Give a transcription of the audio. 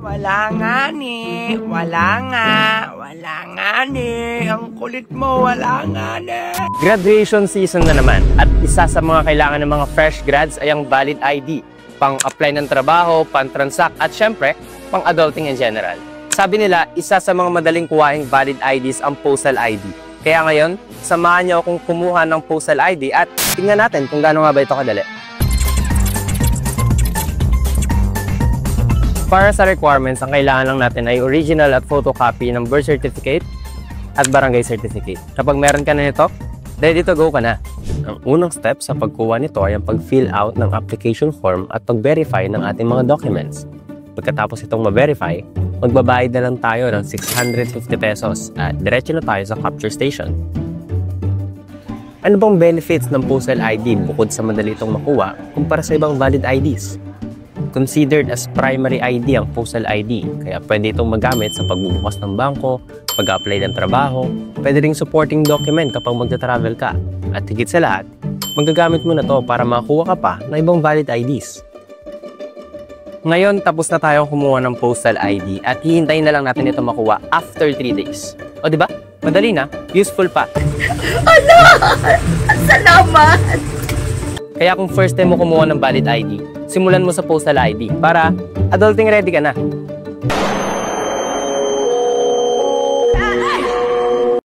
Wala nga ni. Ang kulit mo, wala nga ni. Graduation season na naman at isa sa mga kailangan ng mga fresh grads ay ang valid ID, pang-apply ng trabaho, pang-transact at syempre, pang-adulting in general. Sabi nila, isa sa mga madaling kuhaing valid IDs ang postal ID. Kaya ngayon, samahan niyo akong kumuha ng postal ID at tingnan natin kung gaano nga ba ito kadali. Para sa requirements, ang kailangan lang natin ay original at photocopy ng birth certificate at barangay certificate. Kapag meron ka na nito, ready to go ka na. Ang unang step sa pagkuha nito ay ang pag-fill out ng application form at pag-verify ng ating mga documents. Pagkatapos itong ma-verify, magbabayad na lang tayo ng 650 pesos at diretso na tayo sa capture station. Ano bang benefits ng postal ID bukod sa madali itong makuha kumpara sa ibang valid IDs? Considered as primary ID ang postal ID, kaya pwede itong magamit sa pagbubukas ng bangko, pag-apply ng trabaho, pwede ring supporting document kapag magta-travel ka. At higit sa lahat, magagamit mo na to para makakuha ka pa ng ibang valid IDs. Ngayon, tapos na tayong kumuha ng postal ID at hihintayin na lang natin ito makuha after 3 days. O diba? Madali na, useful pa. Ala! Salamat! Kaya kung first time mo kumuha ng valid ID, simulan mo sa postal ID para adulting ready ka na.